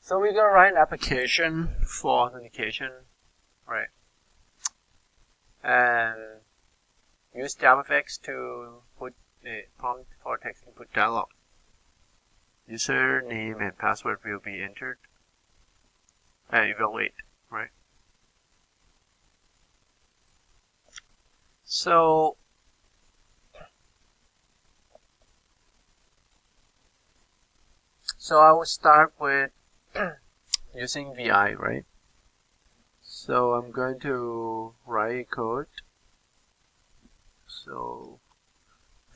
So we're gonna write an application for authentication, right? And use JavaFX to put a prompt for text input dialog. Username and password will be entered and evaluate, right? So I will start with using VI, right? So I'm going to write code. So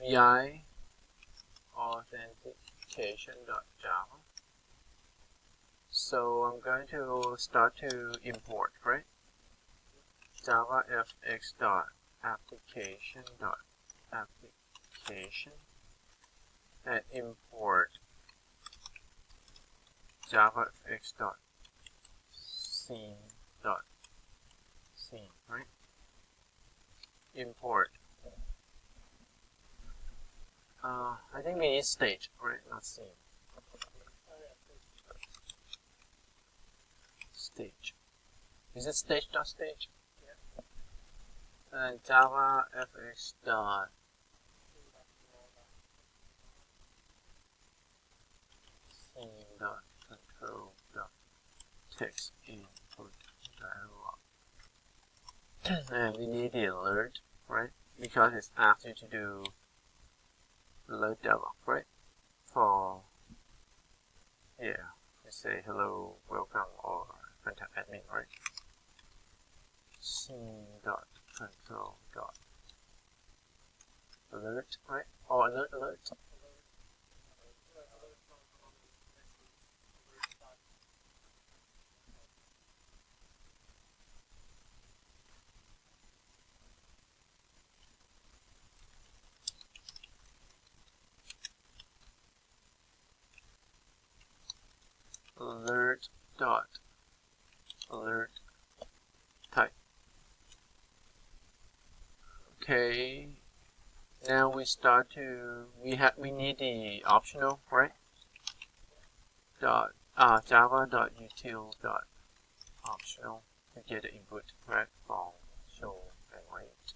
VI authentication.java. So I'm going to start to import, right? JavaFX.application.application and import JavaFX.scene.scene, right? Import. I think we need stage, right? Not scene. Stage. Is it stage.stage? Yeah. And JavaFX dot scene dot control dot text input dialog. And we need the alert, right? Because it's asked you to do alert dialog, right? For let's say hello, welcome, or contact admin, right? Scene dot control dot alert, right? Or alert. Alert dot alert type. Okay, now we start to we need the optional, right? Java.util dot optional to get the input, right? From show and wait.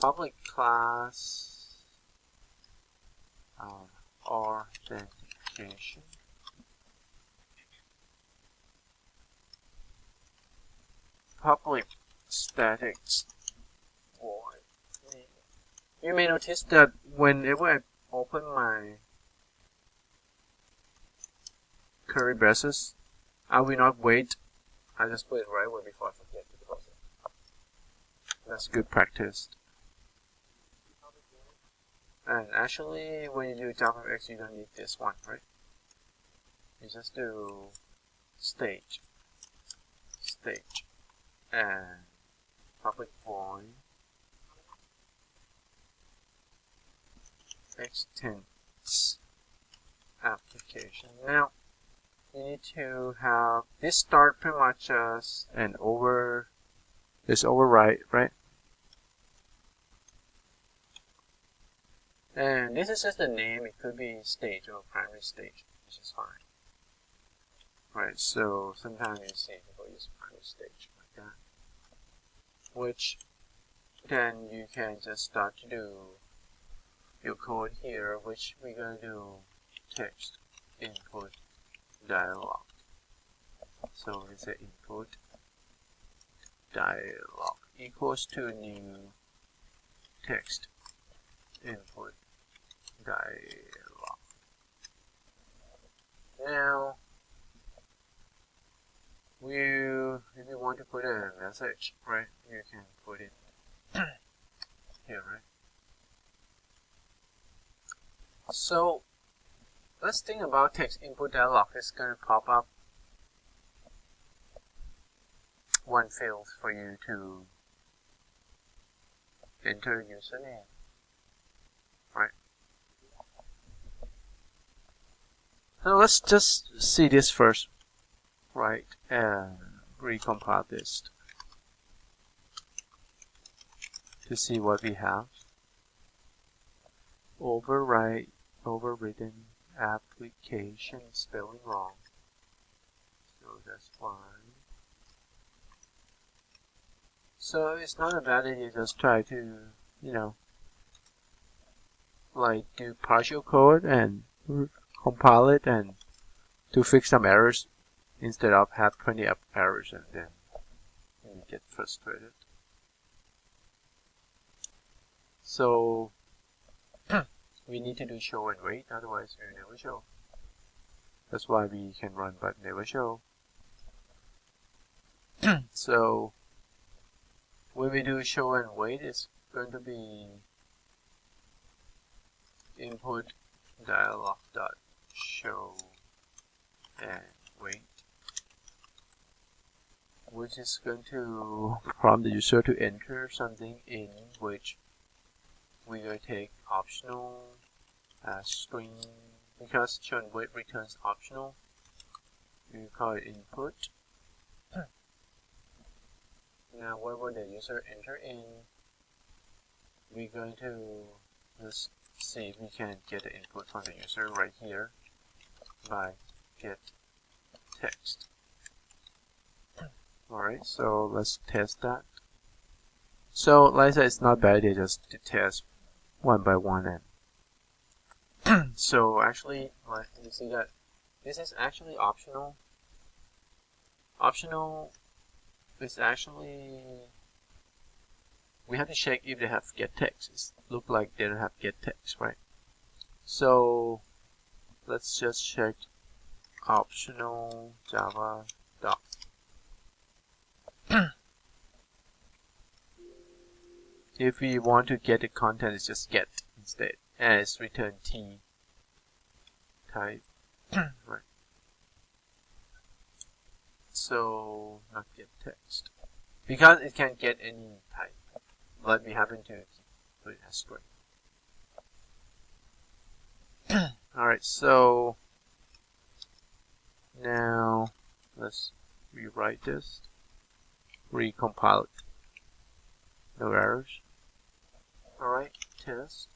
Public class authentication. Public statics void. You may notice that whenever I open my curly braces, I will not wait. I just put it right away before I forget to close it. That's good practice. And actually, when you do JavaFX, you don't need this one, right? You just do stage, and public void extends application. Now you need to have this start pretty much as an override, right? And this is just the name. It could be stage or primary stage, which is fine. Right, so sometimes you see people use primary stage like that, which then you can just start to do your code here, which we're going to do text input dialog. So we say input dialog equals to new text input dialog. Now if you want to put a message, right, you can put it here, right? So let's think about text input dialog. It's going to pop up one field for you to enter username, right? So let's just see this first, right? And recompile this to see what we have. Overwritten application spelling wrong. So that's fine. So it's not a bad idea, just try to, like do partial code and compile it and to fix some errors instead of have 20 errors and then you get frustrated. So we need to do show and wait, otherwise we will never show. That's why we can run but never show. So when we do show and wait, it's going to be input dialog dot show and wait, which is going to prompt the user to enter something in which we will take optional string, because show and wait returns optional. We call it input. Now whatever the user enter in, we're going to just see if we can get the input from the user right here by get text. Alright, so let's test that. So like I said, it's not bad idea just to test one by one. And so actually, like you see that this is actually optional. Optional is actually, we have to check if they have get text. It look like they don't have get text, right? So let's just check optional java doc. If we want to get the content, it's just get instead, and it's return t type. Right. So not get text, because it can get any type, but we happen to put it as string. Alright, so now let's rewrite this, recompile it. No errors. Alright, test.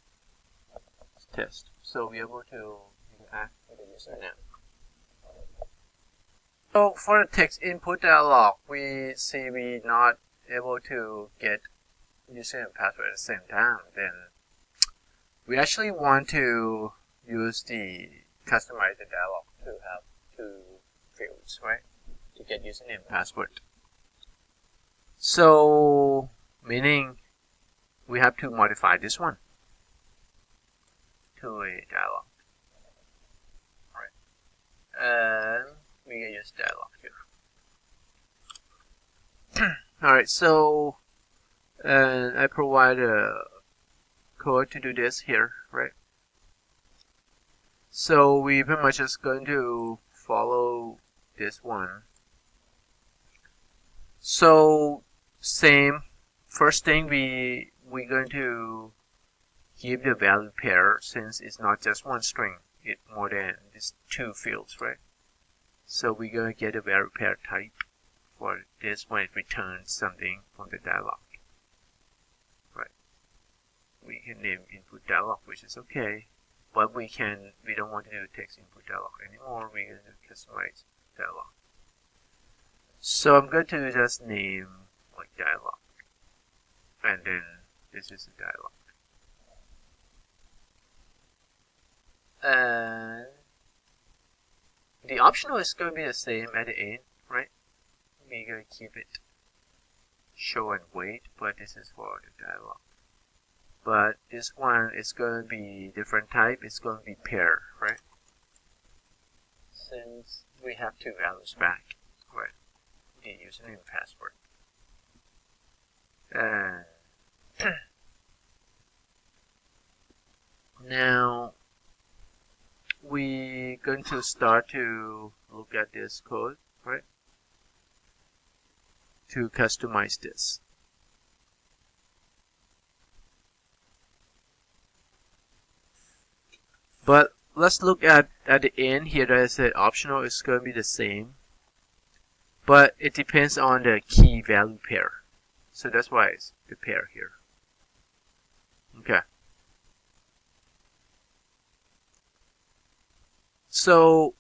Test. So we're able to interact with the user now. So for the text input dialog, we see we're not able to get user and password at the same time. Then we actually want to use the customize the dialog to have two fields, right? To get username and password. So meaning we have to modify this one to a dialog. Right. And we can use dialog here. Alright, so I provide a code to do this here, right? So we pretty much just going to follow this one. So same, first thing we're going to give the value pair, since it's not just one string, it's more than these two fields, right? So we're going to get a value pair type for this when it returns something from the dialog. Right. We can name input dialog, which is okay, but we don't want to do text input dialog anymore. We're going to customize dialog. So I'm going to just name like dialog, and then this is the dialog. And the optional is going to be the same at the end, right? We're going to keep it show and wait, but this is for the dialog. But this one is going to be different type. It's going to be pair, right? Since we have two values back, right? The username and password. Now we're going to start to look at this code, right? To customize this. But let's look at the end here. That I said optional is going to be the same, but it depends on the key value pair. So that's why it's the pair here. Okay. So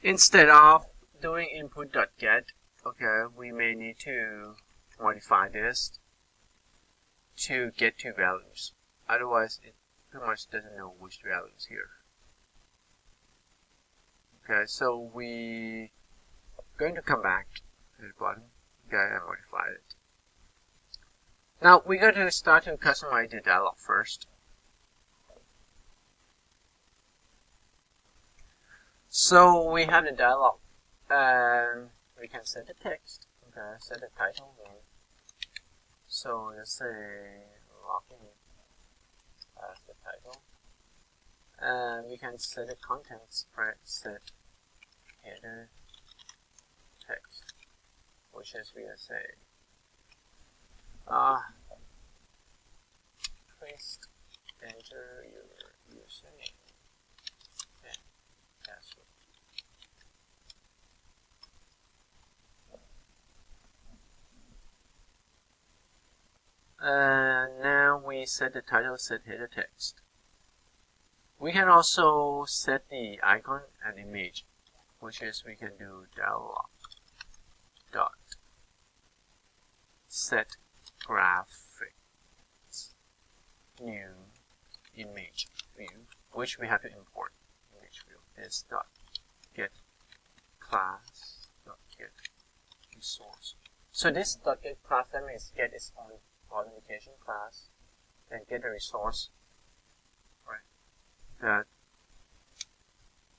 instead of doing input.get, okay, we may need to modify this to get two values. Otherwise, it pretty much doesn't know which values here. Okay, so we going to come back to the bottom, okay, and modify it. Now we're going to start to customize the dialog first. So we have the dialog, and we can set the text. Okay, set the title name. So let's say login as the title, and we can set the contents. Right, set header text, which is we are saying please enter your username and password. And now we set the title, set header text. We can also set the icon and image, which is we can do dialog dot set graphics new image view, which we have to import image view. Is dot get class dot get resource. So this dot get class, that means get its own authentication class, then get a resource. Right. That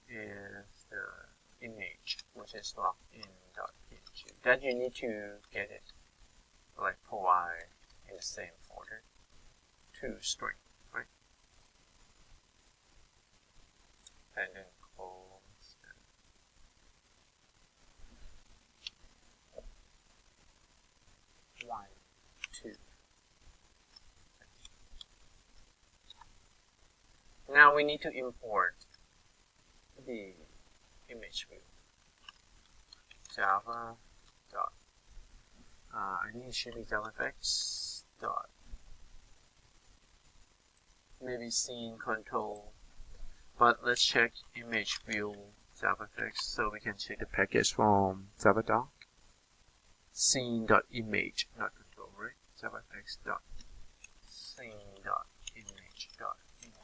is the image, which is logged in .png. That you need to get it, like provide in the same folder to string, right? And then close. 1, 2. Now we need to import the image view. Java dot I think it should be JavaFX dot maybe scene control, but let's check image view JavaFX so we can check the package from Java doc. Scene dot image, not control, right? JavaFX dot scene dot image dot image.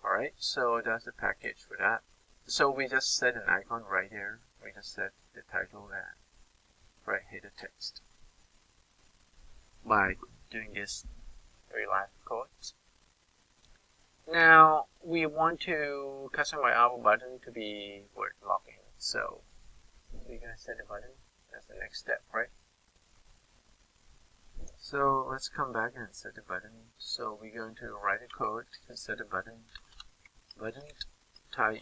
Alright, so that's the package for that. So we just set an icon right here. We just set the title and right header text by doing this very live code. Now we want to customize our button to be word login. So we're gonna set the button. That's the next step, right? So let's come back and set the button. So we're going to write a code to set the button. Button type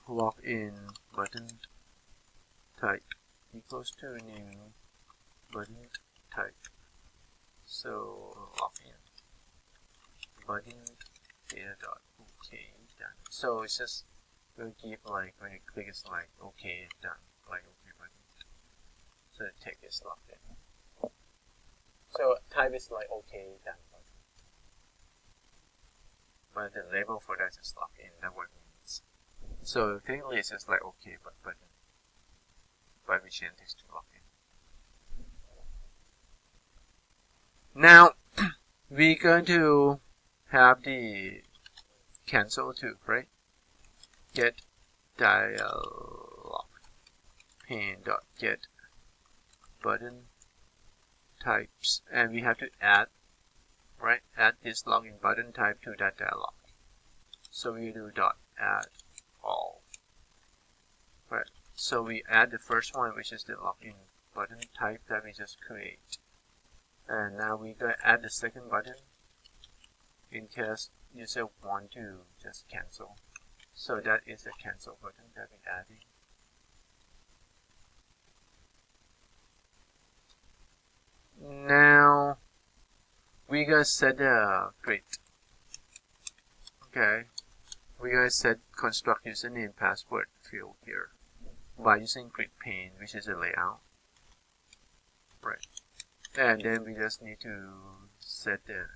login button type equals to new button type. So login button data dot okay done. So it's just will give like when you click it's like okay done, like okay button. So the text is logged in. So type is like okay done. But the label for that is logged in, that's what it means. So technically it's just like okay button, but we change this to login. Now we're going to have the cancel too, right? Get dialog pane dot get button types, and we have to add, right? Add this login button type to that dialog. So we do dot add all. Right. So we add the first one, which is the login button type that we just create. And now we go add the second button in case user want to just cancel. So that is the cancel button that we're adding. Now we gonna set the grid. Okay, we gonna set construct username password field here by using grid pane, which is a layout, right? And then we just need to set the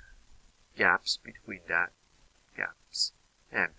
gaps between that gaps and